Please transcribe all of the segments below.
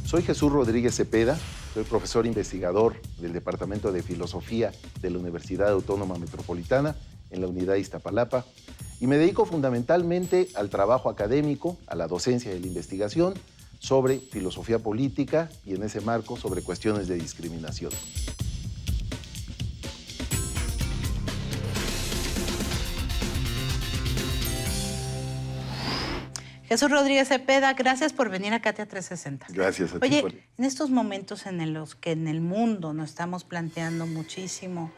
Soy Jesús Rodríguez Cepeda, soy profesor investigador del Departamento de Filosofía de la Universidad Autónoma Metropolitana en la Unidad Iztapalapa y me dedico fundamentalmente al trabajo académico, a la docencia y la investigación sobre filosofía política y en ese marco sobre cuestiones de discriminación. Jesús Rodríguez Cepeda, gracias por venir a Katia 360. Gracias a ti. Oye, en estos momentos en los que en el mundo nos estamos planteando muchísimo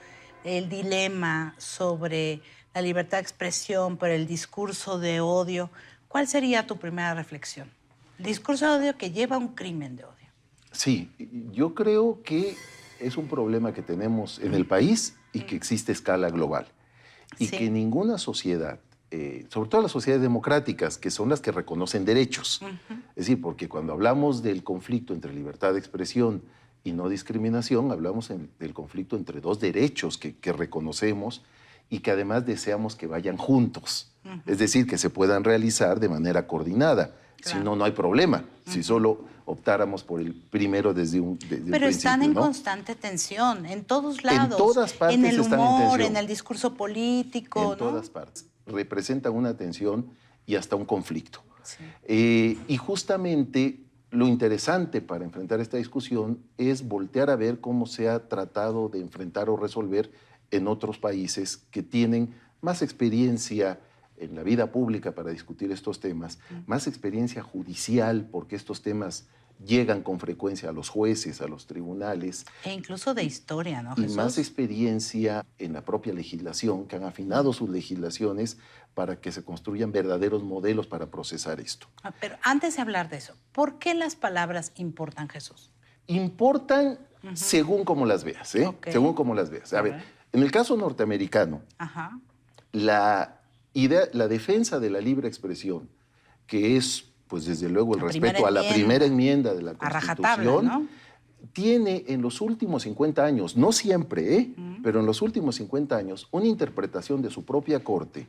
el dilema sobre la libertad de expresión, pero el discurso de odio, ¿cuál sería tu primera reflexión? El discurso de odio que lleva a un crimen de odio. Sí, yo creo que es un problema que tenemos en el país y que existe a escala global. Y Sí. que ninguna sociedad, sobre todo las sociedades democráticas, que son las que reconocen derechos. Es decir, porque cuando hablamos del conflicto entre libertad de expresión y no discriminación, hablamos del conflicto entre dos derechos que reconocemos y que además deseamos que vayan juntos. Es decir, que se puedan realizar de manera coordinada. Claro. Si no, no hay problema. Si solo optáramos por el primero desde un principio. Pero están en ¿no? constante tensión, en todos lados. En todas partes en el están en humor, tensión. en el discurso político, En ¿no? todas partes. Representan una tensión y hasta un conflicto. Sí. Y justamente lo interesante para enfrentar esta discusión es voltear a ver cómo se ha tratado de enfrentar o resolver en otros países que tienen más experiencia en la vida pública para discutir estos temas, más experiencia judicial, porque estos temas llegan con frecuencia a los jueces, a los tribunales. E incluso de historia, ¿no, Y Jesús? más experiencia en la propia legislación, que han afinado sus legislaciones para que se construyan verdaderos modelos para procesar esto. Pero antes de hablar de eso, ¿por qué las palabras importan, Jesús? Importan según como las veas, ¿eh? Ok. Según como las veas. A ver, en el caso norteamericano, Ajá. la defensa de la libre expresión, que es, pues desde luego, el La respeto primera a la enmienda. primera enmienda de la A rajatabla, Constitución, ¿no? tiene en los últimos 50 años, no siempre, pero en los últimos 50 años, una interpretación de su propia corte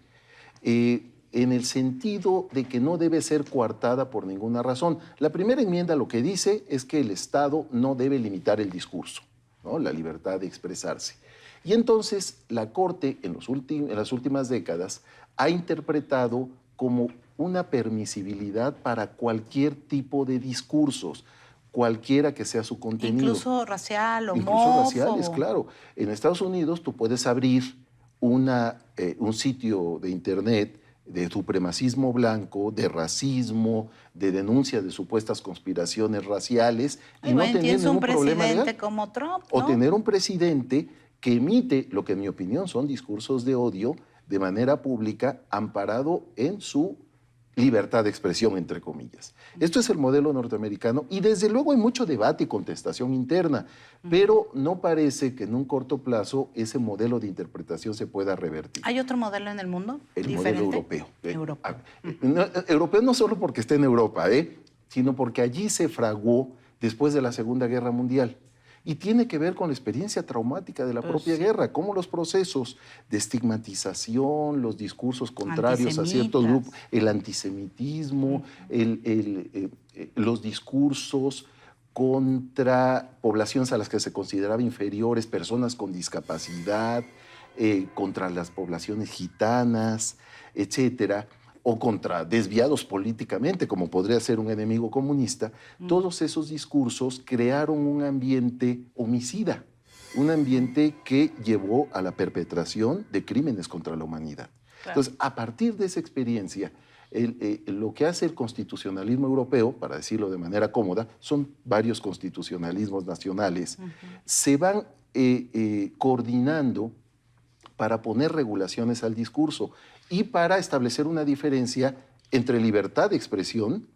en el sentido de que no debe ser coartada por ninguna razón. La primera enmienda lo que dice es que el Estado no debe limitar el discurso, ¿no? La libertad de expresarse. Y entonces la Corte en las últimas décadas ha interpretado como una permisibilidad para cualquier tipo de discursos, cualquiera que sea su contenido. Incluso racial, homófobo. Incluso raciales, claro. En Estados Unidos tú puedes abrir un sitio de internet de supremacismo blanco, de racismo, de denuncia de supuestas conspiraciones raciales y no tener tienes ningún un problema presidente legal. como Trump, O ¿no? tener un presidente que emite lo que en mi opinión son discursos de odio de manera pública, amparado en su libertad de expresión, entre comillas. Esto es el modelo norteamericano y desde luego hay mucho debate y contestación interna, pero no parece que en un corto plazo ese modelo de interpretación se pueda revertir. ¿Hay otro modelo en el mundo? El diferente? modelo europeo. Europeo. Europeo no solo porque esté en Europa, sino porque allí se fraguó después de la Segunda Guerra Mundial. Y tiene que ver con la experiencia traumática de la propia guerra, cómo los procesos de estigmatización, los discursos contrarios a ciertos grupos, el antisemitismo, los discursos contra poblaciones a las que se consideraba inferiores, personas con discapacidad, contra las poblaciones gitanas, etcétera, o contra desviados políticamente, como podría ser un enemigo comunista, todos esos discursos crearon un ambiente homicida, un ambiente que llevó a la perpetración de crímenes contra la humanidad. Claro. Entonces, a partir de esa experiencia, lo que hace el constitucionalismo europeo, para decirlo de manera cómoda, son varios constitucionalismos nacionales, se van coordinando para poner regulaciones al discurso y para establecer una diferencia entre libertad de expresión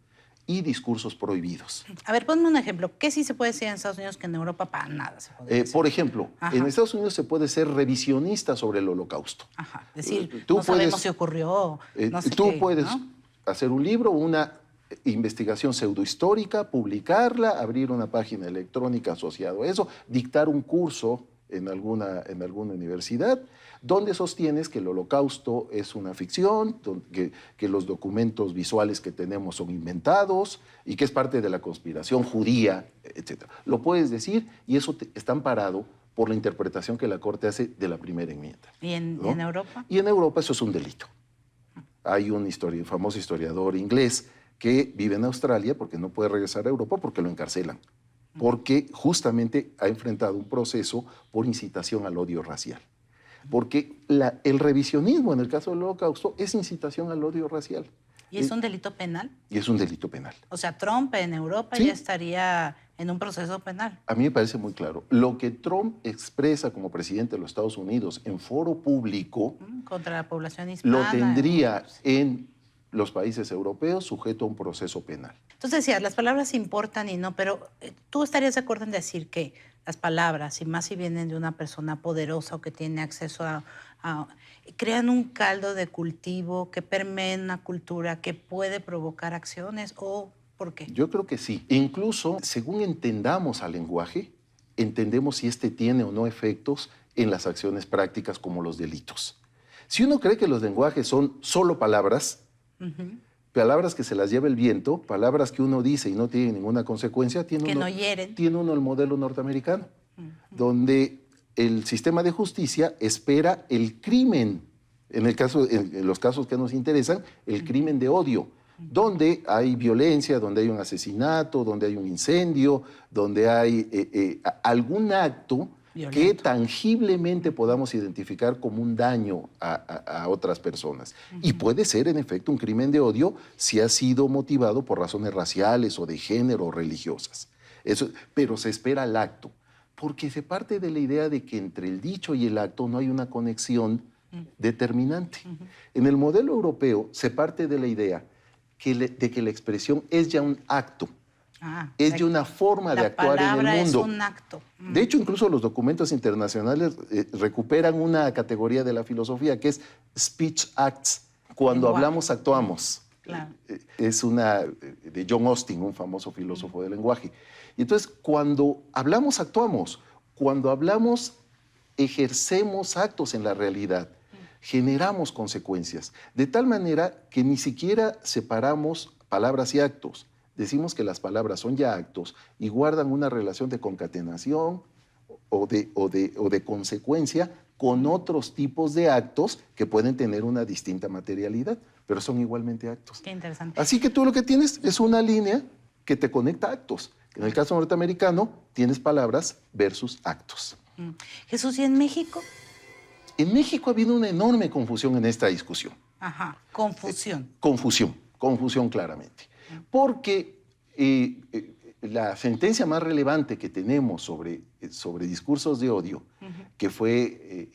y discursos prohibidos. A ver, ponme un ejemplo. ¿Qué sí se puede decir en Estados Unidos que en Europa para nada se puede decir? Por ejemplo, en Estados Unidos se puede ser revisionista sobre el Holocausto. Ajá. Es decir, tú no sabemos si ocurrió, no sé tú qué, puedes ¿no? hacer un libro, una investigación pseudohistórica, publicarla, abrir una página electrónica asociada a eso, dictar un curso en alguna universidad, donde sostienes que el Holocausto es una ficción, que los documentos visuales que tenemos son inventados y que es parte de la conspiración judía, etc. Lo puedes decir y eso está amparado por la interpretación que la Corte hace de la primera enmienda. ¿Y en Europa? Y en Europa eso es un delito. Hay un famoso historiador inglés que vive en Australia porque no puede regresar a Europa porque lo encarcelan, porque justamente ha enfrentado un proceso por incitación al odio racial. Porque el revisionismo en el caso del Holocausto es incitación al odio racial. ¿Y es un delito penal? Y es un delito penal. O sea, Trump en Europa ¿Sí? ya estaría en un proceso penal. A mí me parece muy claro. Lo que Trump expresa como presidente de los Estados Unidos en foro público contra la población hispana. lo tendría en los países europeos sujeto a un proceso penal. Entonces decías, las palabras importan y no, pero ¿tú estarías de acuerdo en decir que las palabras, y más si vienen de una persona poderosa o que tiene acceso a crean un caldo de cultivo que permea en una cultura que puede provocar acciones o por qué? Yo creo que sí. Incluso, según entendamos al lenguaje, entendemos si este tiene o no efectos en las acciones prácticas como los delitos. Si uno cree que los lenguajes son solo palabras, palabras que se las lleva el viento, palabras que uno dice y no tiene ninguna consecuencia, tiene uno el modelo norteamericano, donde el sistema de justicia espera el crimen, en los casos que nos interesan, el crimen de odio, donde hay violencia, donde hay un asesinato, donde hay un incendio, donde hay algún acto violento que tangiblemente podamos identificar como un daño a otras personas. Y puede ser, en efecto, un crimen de odio si ha sido motivado por razones raciales o de género o religiosas. Pero se espera el acto, porque se parte de la idea de que entre el dicho y el acto no hay una conexión determinante. En el modelo europeo se parte de la idea de que la expresión es ya un acto. Es ya una forma de actuar en el mundo. La palabra es un acto. De hecho, incluso los documentos internacionales recuperan una categoría de la filosofía que es speech acts. Cuando hablamos, actuamos. Claro. Es una de John Austin, un famoso filósofo del lenguaje. Y entonces, cuando hablamos, actuamos. Cuando hablamos, ejercemos actos en la realidad. Generamos consecuencias. De tal manera que ni siquiera separamos palabras y actos. Decimos que las palabras son ya actos y guardan una relación de concatenación o de consecuencia con otros tipos de actos que pueden tener una distinta materialidad, pero son igualmente actos. Qué interesante. Así que tú lo que tienes es una línea que te conecta a actos. En el caso norteamericano, tienes palabras versus actos. Jesús, ¿y en México? En México ha habido una enorme confusión en esta discusión. Ajá, confusión. Confusión claramente. Porque la sentencia más relevante que tenemos sobre discursos de odio, que fue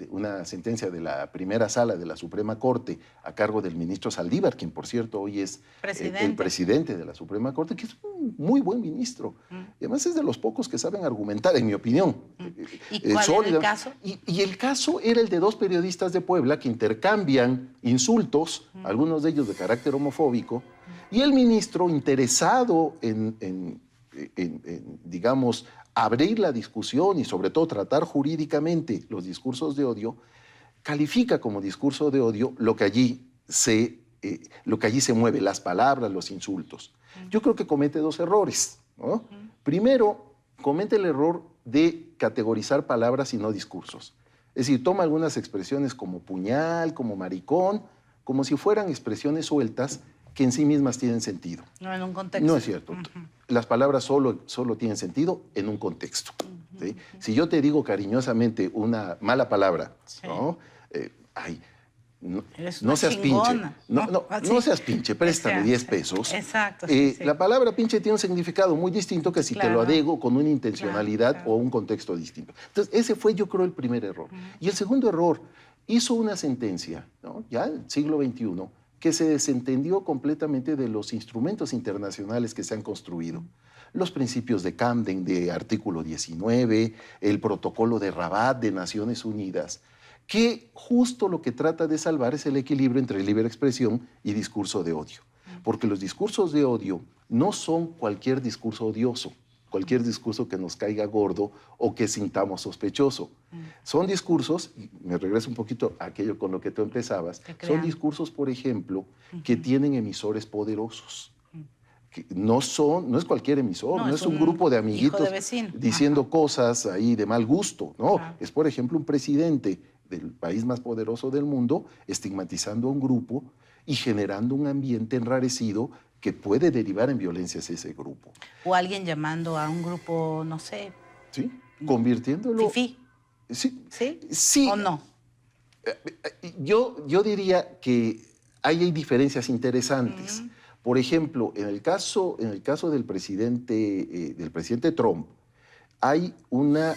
una sentencia de la primera sala de la Suprema Corte a cargo del ministro Saldívar, quien por cierto hoy es el presidente de la Suprema Corte, que es un muy buen ministro. Y además es de los pocos que saben argumentar, en mi opinión. ¿Y cuál era el caso? Y el caso era el de dos periodistas de Puebla que intercambian insultos, algunos de ellos de carácter homofóbico, y el ministro, interesado en digamos, abrir la discusión y sobre todo tratar jurídicamente los discursos de odio, califica como discurso de odio lo que allí se mueve, las palabras, los insultos. Yo creo que comete dos errores, ¿no? Primero, comete el error de categorizar palabras y no discursos. Es decir, toma algunas expresiones como puñal, como maricón, como si fueran expresiones sueltas que en sí mismas tienen sentido. No en un contexto. No es cierto. Las palabras solo tienen sentido en un contexto. ¿Sí? Si yo te digo cariñosamente una mala palabra, ¿no? No seas pinche. No seas pinche, préstame 10 pesos. Exacto. La palabra pinche tiene un significado muy distinto que si te lo adego con una intencionalidad o un contexto distinto. Entonces, ese fue, yo creo, el primer error. Y el segundo error, hizo una sentencia, ¿no? Ya en el siglo XXI, que se desentendió completamente de los instrumentos internacionales que se han construido. Los principios de Camden, de artículo 19, el protocolo de Rabat de Naciones Unidas, que justo lo que trata de salvar es el equilibrio entre libre expresión y discurso de odio. Porque los discursos de odio no son cualquier discurso odioso, cualquier discurso que nos caiga gordo o que sintamos sospechoso. Son discursos, y me regreso un poquito a aquello con lo que tú empezabas, son discursos, por ejemplo, que tienen emisores poderosos. Que no es cualquier emisor, no es un grupo de amiguitos diciendo cosas ahí de mal gusto, no, es por ejemplo un presidente del país más poderoso del mundo estigmatizando a un grupo y generando un ambiente enrarecido que puede derivar en violencia hacia ese grupo. O alguien llamando a un grupo, no sé. Sí, convirtiéndolo... ¿Fifí? Sí. ¿Sí? Sí. ¿O no? Yo diría que hay diferencias interesantes. Por ejemplo, en el caso del presidente Trump, hay una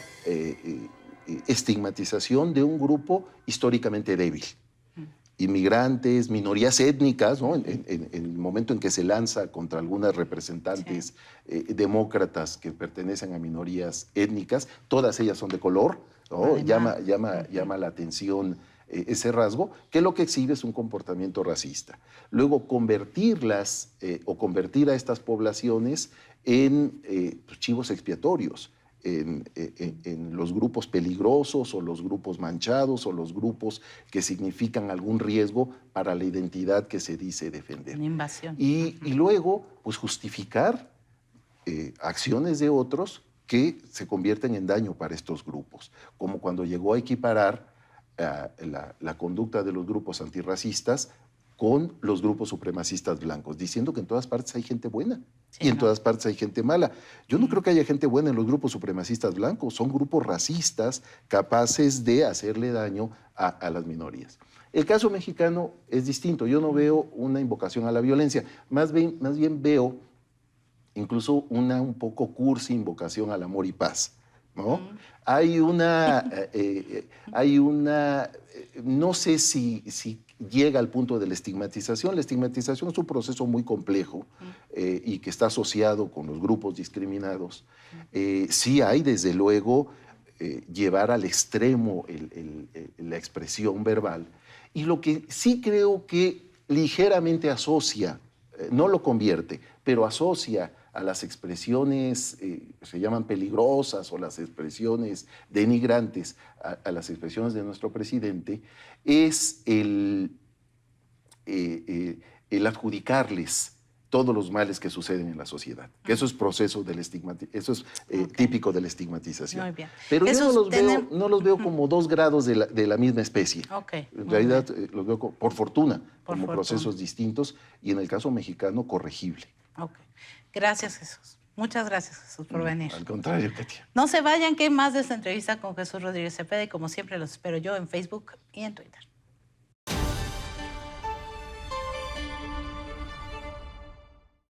estigmatización de un grupo históricamente débil. Inmigrantes, minorías étnicas, ¿no? En el momento en que se lanza contra algunas representantes demócratas que pertenecen a minorías étnicas, todas ellas son de color, ¿no? Llama la atención ese rasgo, que lo que exhibe es un comportamiento racista. Luego, convertir a estas poblaciones en chivos expiatorios, en los grupos peligrosos o los grupos manchados o los grupos que significan algún riesgo para la identidad que se dice defender. Una invasión. Y luego, pues justificar acciones de otros que se convierten en daño para estos grupos, como cuando llegó a equiparar la conducta de los grupos antirracistas con los grupos supremacistas blancos, diciendo que en todas partes hay gente buena y en todas partes hay gente mala. Yo no creo que haya gente buena en los grupos supremacistas blancos, son grupos racistas capaces de hacerle daño a las minorías. El caso mexicano es distinto, yo no veo una invocación a la violencia, más bien veo incluso una un poco cursi invocación al amor y paz, ¿no? Hay una, no sé si llega al punto de la estigmatización. La estigmatización es un proceso muy complejo y que está asociado con los grupos discriminados. Sí hay, desde luego, llevar al extremo la expresión verbal. Y lo que sí creo que ligeramente asocia, no lo convierte, pero asocia a las expresiones, se llaman peligrosas, o las expresiones denigrantes a las expresiones de nuestro presidente, es el adjudicarles todos los males que suceden en la sociedad. Que eso es proceso del eso es típico de la estigmatización. Muy bien. Pero yo no los veo como dos grados de la misma especie. En realidad los veo, por fortuna, como procesos distintos, y en el caso mexicano, corregible. Gracias, Jesús. Muchas gracias, Jesús, por venir. Al contrario, Katia. No se vayan, que hay más de esta entrevista con Jesús Rodríguez Cepeda, y como siempre los espero yo en Facebook y en Twitter.